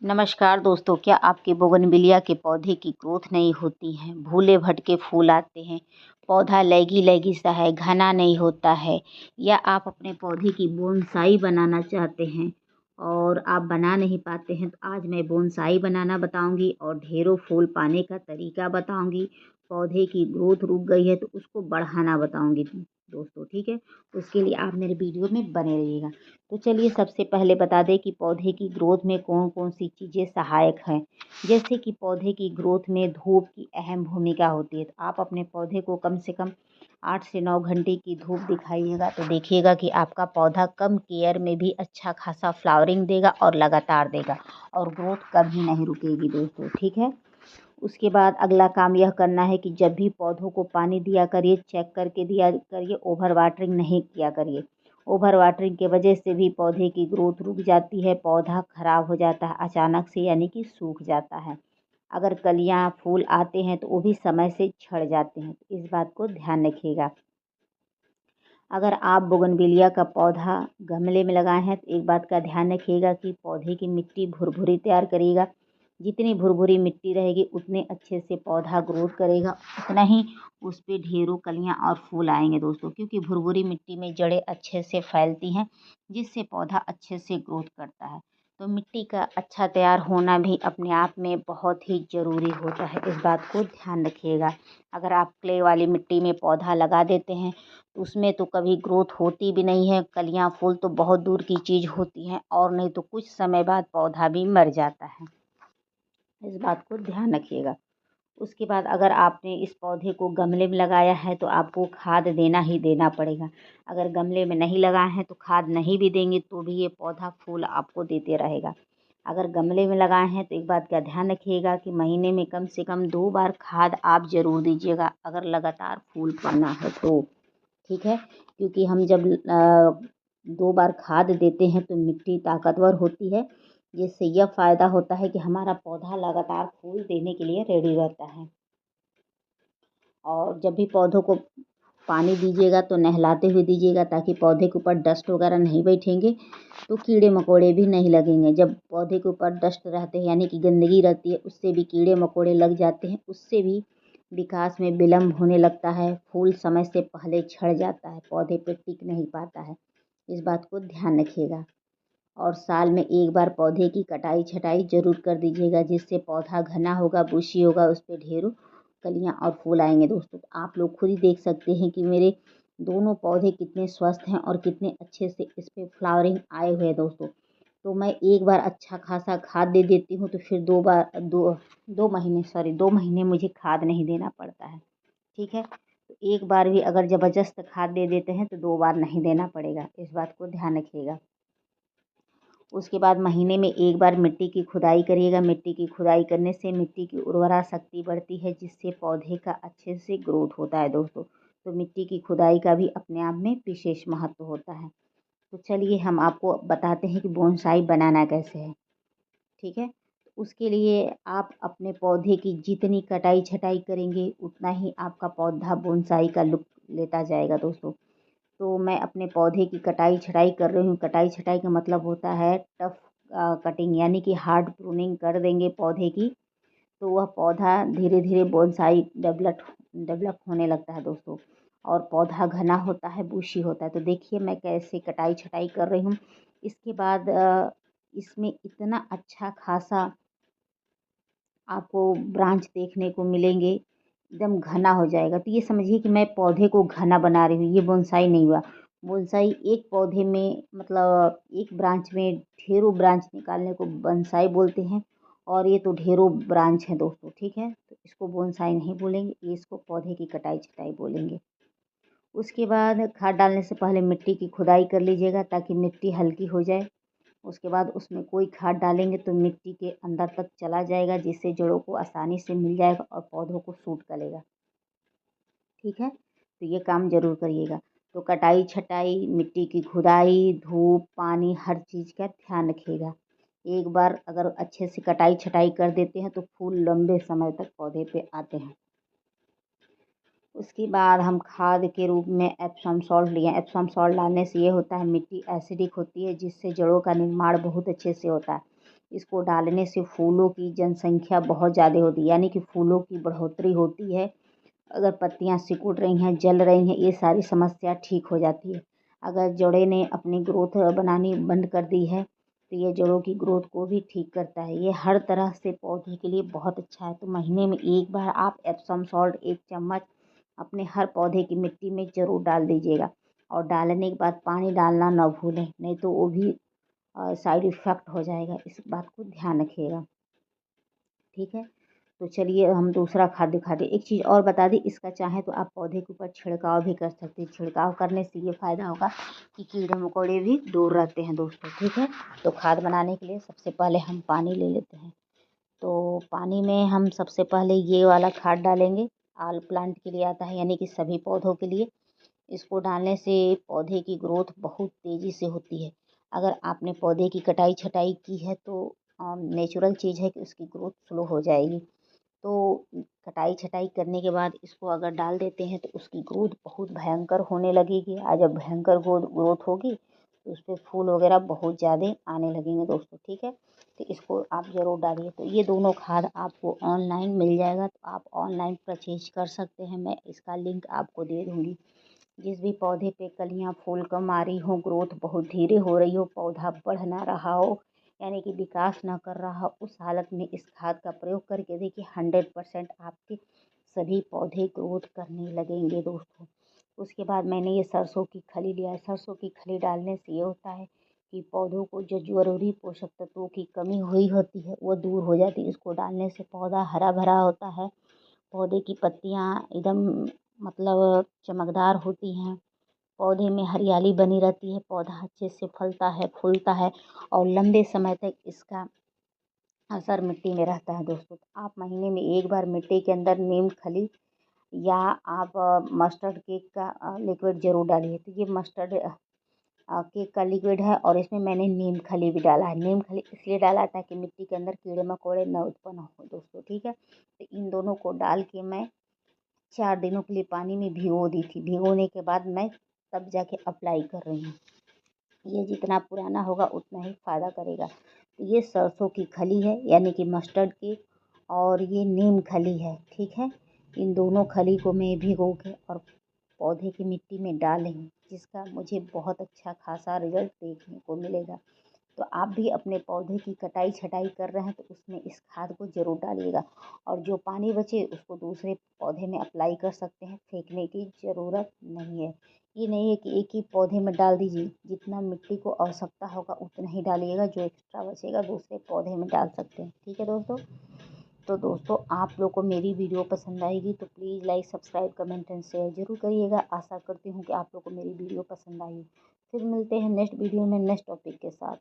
नमस्कार दोस्तों, क्या आपके बोगनविलिया के पौधे की ग्रोथ नहीं होती है? भूले भटके फूल आते हैं, पौधा लैगी लैगी सा है, घना नहीं होता है, या आप अपने पौधे की बोनसाई बनाना चाहते हैं और आप बना नहीं पाते हैं, तो आज मैं बोनसाई बनाना बताऊंगी और ढेरों फूल पाने का तरीका बताऊंगी। पौधे की ग्रोथ रुक गई है तो उसको बढ़ाना बताऊंगी दोस्तों, ठीक है। उसके लिए आप मेरे वीडियो में बने रहिएगा। तो चलिए सबसे पहले बता दें कि पौधे की ग्रोथ में कौन कौन सी चीज़ें सहायक हैं। जैसे कि पौधे की ग्रोथ में धूप की अहम भूमिका होती है, तो आप अपने पौधे को कम से कम 8 से 9 घंटे की धूप दिखाइएगा तो देखिएगा कि आपका पौधा कम केयर में भी अच्छा खासा फ्लावरिंग देगा और लगातार देगा और ग्रोथ कभी नहीं रुकेगी दोस्तों, ठीक है। उसके बाद अगला काम यह करना है कि जब भी पौधों को पानी दिया करिए, चेक करके दिया करिए, ओवर वाटरिंग नहीं किया करिए। ओवर वाटरिंग की वजह से भी पौधे की ग्रोथ रुक जाती है, पौधा खराब हो जाता है अचानक से, यानी कि सूख जाता है। अगर कलियां फूल आते हैं तो वो भी समय से झड़ जाते हैं, तो इस बात को ध्यान रखिएगा। अगर आप बोगनविलिया का पौधा गमले में लगाए हैं तो एक बात का ध्यान रखिएगा कि पौधे की मिट्टी भुरभुरी तैयार करिएगा। जितनी भुरभुरी मिट्टी रहेगी उतने अच्छे से पौधा ग्रोथ करेगा, उतना ही उस पे ढेरों कलियां और फूल आएंगे दोस्तों, क्योंकि भुरभुरी मिट्टी में जड़ें अच्छे से फैलती हैं, जिससे पौधा अच्छे से ग्रोथ करता है। तो मिट्टी का अच्छा तैयार होना भी अपने आप में बहुत ही ज़रूरी होता है, इस बात को ध्यान रखिएगा। अगर आप क्ले वाली मिट्टी में पौधा लगा देते हैं तो उसमें तो कभी ग्रोथ होती भी नहीं है, कलियां फूल तो बहुत दूर की चीज़ होती हैं, और नहीं तो कुछ समय बाद पौधा भी मर जाता है, इस बात को ध्यान रखिएगा। उसके बाद अगर आपने इस पौधे को गमले में लगाया है तो आपको खाद देना ही देना पड़ेगा। अगर गमले में नहीं लगाए हैं तो खाद नहीं भी देंगे तो भी ये पौधा फूल आपको देते रहेगा। अगर गमले में लगाए हैं तो एक बात का ध्यान रखिएगा कि महीने में कम से कम 2 बार खाद आप ज़रूर दीजिएगा, अगर लगातार फूल पड़ना है तो, ठीक है। क्योंकि हम जब 2 बार खाद देते हैं तो मिट्टी ताकतवर होती है, जिससे यह फ़ायदा होता है कि हमारा पौधा लगातार फूल देने के लिए रेडी रहता है। और जब भी पौधों को पानी दीजिएगा तो नहलाते हुए दीजिएगा, ताकि पौधे के ऊपर डस्ट वगैरह नहीं बैठेंगे तो कीड़े मकोड़े भी नहीं लगेंगे। जब पौधे के ऊपर डस्ट रहते हैं यानी कि गंदगी रहती है, उससे भी कीड़े मकोड़े लग जाते हैं, उससे भी विकास में विलम्ब होने लगता है, फूल समय से पहले झड़ जाता है, पौधे पे टिक नहीं पाता है, इस बात को ध्यान रखिएगा। और साल में एक बार पौधे की कटाई छटाई ज़रूर कर दीजिएगा, जिससे पौधा घना होगा, बुशी होगा, उस पर ढेरों कलियां और फूल आएंगे दोस्तों। तो आप लोग खुद ही देख सकते हैं कि मेरे दोनों पौधे कितने स्वस्थ हैं और कितने अच्छे से इस पर फ्लावरिंग आए हुए हैं दोस्तों। तो मैं एक बार अच्छा खासा खाद दे देती हूँ तो फिर 2 महीने मुझे खाद नहीं देना पड़ता है, ठीक है। तो एक बार भी अगर ज़बरदस्त खाद दे देते हैं तो 2 बार नहीं देना पड़ेगा, इस बात को ध्यान रखिएगा। उसके बाद महीने में एक बार मिट्टी की खुदाई करिएगा। मिट्टी की खुदाई करने से मिट्टी की उर्वरा शक्ति बढ़ती है, जिससे पौधे का अच्छे से ग्रोथ होता है दोस्तों। तो मिट्टी की खुदाई का भी अपने आप में विशेष महत्व होता है। तो चलिए हम आपको बताते हैं कि बोनसाई बनाना कैसे है, ठीक है। उसके लिए आप अपने पौधे की जितनी कटाई छटाई करेंगे उतना ही आपका पौधा बोनसाई का लुक लेता जाएगा दोस्तों। तो मैं अपने पौधे की कटाई छटाई कर रही हूँ। कटाई छटाई का मतलब होता है टफ कटिंग, यानी कि हार्ड प्रूनिंग कर देंगे पौधे की, तो वह पौधा धीरे धीरे बोनसाई डेवलप होने लगता है दोस्तों, और पौधा घना होता है, बुशी होता है। तो देखिए मैं कैसे कटाई छटाई कर रही हूँ। इसके बाद इसमें इतना अच्छा खासा आपको ब्रांच देखने को मिलेंगे, एकदम घना हो जाएगा। तो ये समझिए कि मैं पौधे को घना बना रही हूँ, ये बोनसाई नहीं हुआ। बोनसाई एक पौधे में मतलब एक ब्रांच में ढेरों ब्रांच निकालने को बोनसाई बोलते हैं, और ये तो ढेरों ब्रांच हैं दोस्तों, ठीक है। तो इसको बोनसाई नहीं बोलेंगे, ये इसको पौधे की कटाई छटाई बोलेंगे। उसके बाद खाद डालने से पहले मिट्टी की खुदाई कर लीजिएगा, ताकि मिट्टी हल्की हो जाए। उसके बाद उसमें कोई खाद डालेंगे तो मिट्टी के अंदर तक चला जाएगा, जिससे जड़ों को आसानी से मिल जाएगा और पौधों को सूट करेगा, ठीक है। तो ये काम ज़रूर करिएगा। तो कटाई छटाई, मिट्टी की खुदाई, धूप, पानी, हर चीज़ का ध्यान रखिएगा। एक बार अगर अच्छे से कटाई छटाई कर देते हैं तो फूल लंबे समय तक पौधे पे आते हैं। उसके बाद हम खाद के रूप में एप्सम सॉल्ट लिए। एप्सम सॉल्ट डालने से ये होता है मिट्टी एसिडिक होती है, जिससे जड़ों का निर्माण बहुत अच्छे से होता है। इसको डालने से फूलों की जनसंख्या बहुत ज़्यादा होती है, यानी कि फूलों की बढ़ोतरी होती है। अगर पत्तियाँ सिकुड़ रही हैं, जल रही हैं, ये सारी समस्या ठीक हो जाती है। अगर जड़ें ने अपनी ग्रोथ बनानी बंद कर दी है तो ये जड़ों की ग्रोथ को भी ठीक करता है। ये हर तरह से पौधे के लिए बहुत अच्छा है। तो महीने में एक बार आप एप्सम सॉल्ट 1 चम्मच अपने हर पौधे की मिट्टी में ज़रूर डाल दीजिएगा। और डालने के बाद पानी डालना ना भूलें, नहीं तो वो भी साइड इफ़ेक्ट हो जाएगा। इस बात को ध्यान रखिएगा, ठीक है। तो चलिए हम दूसरा खाद दिखा दें। एक चीज़ और बता दें, इसका चाहें तो आप पौधे के ऊपर छिड़काव भी कर सकते हैं। छिड़काव करने से ये फ़ायदा होगा कि कीड़े मकोड़े भी दूर रहते हैं दोस्तों, ठीक है। तो खाद बनाने के लिए सबसे पहले हम पानी ले लेते हैं। तो पानी में हम सबसे पहले ये वाला खाद डालेंगे। ऑल प्लांट के लिए आता है, यानी कि सभी पौधों के लिए। इसको डालने से पौधे की ग्रोथ बहुत तेज़ी से होती है। अगर आपने पौधे की कटाई छटाई की है तो नेचुरल चीज़ है कि उसकी ग्रोथ स्लो हो जाएगी। तो कटाई छटाई करने के बाद इसको अगर डाल देते हैं तो उसकी ग्रोथ बहुत भयंकर होने लगेगी। जब भयंकर ग्रोथ होगी तो उस पर फूल वगैरह बहुत ज़्यादा आने लगेंगे दोस्तों, ठीक है। तो इसको आप ज़रूर डालिए। तो ये दोनों खाद आपको ऑनलाइन मिल जाएगा, तो आप ऑनलाइन परचेज कर सकते हैं। मैं इसका लिंक आपको दे दूँगी। जिस भी पौधे पे कलियाँ फूल कम आ रही हो, ग्रोथ बहुत धीरे हो रही हो, पौधा बढ़ ना रहा हो, यानी कि विकास ना कर रहा हो, उस हालत में इस खाद का प्रयोग करके देखिए 100% आपके सभी पौधे ग्रोथ करने लगेंगे दोस्तों। उसके बाद मैंने ये सरसों की खली लिया है। सरसों की खली डालने से ये होता है कि पौधों को जो ज़रूरी पोषक तत्वों की कमी हुई होती है वो दूर हो जाती है। इसको डालने से पौधा हरा भरा होता है। पौधे की पत्तियाँ एकदम मतलब चमकदार होती हैं। पौधे में हरियाली बनी रहती है। पौधा अच्छे से फलता है, फूलता है और लंबे समय तक इसका असर मिट्टी में रहता है दोस्तों। तो आप महीने में एक बार मिट्टी के अंदर नीम खली या आप मस्टर्ड केक का लिक्विड ज़रूर डालिए। तो ये मस्टर्ड केक का लिक्विड है और इसमें मैंने नीम खली भी डाला है। नीम खली इसलिए डाला ताकि मिट्टी के अंदर कीड़े मकोड़े न उत्पन्न हो दोस्तों, ठीक है। तो इन दोनों को डाल के मैं 4 दिनों के लिए पानी में भिगो दी थी। भिगोने के बाद मैं तब जाके अप्लाई कर रही हूँ। ये जितना पुराना होगा उतना ही फ़ायदा करेगा। तो ये सरसों की खली है, यानी कि मस्टर्ड की, और ये नीम खली है, ठीक है। इन दोनों खली को मैं भिगो के और पौधे की मिट्टी में डालेंगे, जिसका मुझे बहुत अच्छा खासा रिजल्ट देखने को मिलेगा। तो आप भी अपने पौधे की कटाई छटाई कर रहे हैं तो उसमें इस खाद को ज़रूर डालिएगा। और जो पानी बचे उसको दूसरे पौधे में अप्लाई कर सकते हैं, फेंकने की ज़रूरत नहीं है। ये नहीं है कि एक ही पौधे में डाल दीजिए, जितना मिट्टी को आवश्यकता होगा उतना ही डालिएगा, जो एक्स्ट्रा बचेगा दूसरे पौधे में डाल सकते हैं, ठीक है दोस्तों। तो दोस्तों आप लोग को मेरी वीडियो पसंद आएगी तो please like subscribe comment and share ज़रूर करिएगा। आशा करती हूँ कि आप लोग को मेरी वीडियो पसंद आई। फिर मिलते हैं नेक्स्ट वीडियो में नेक्स्ट टॉपिक के साथ।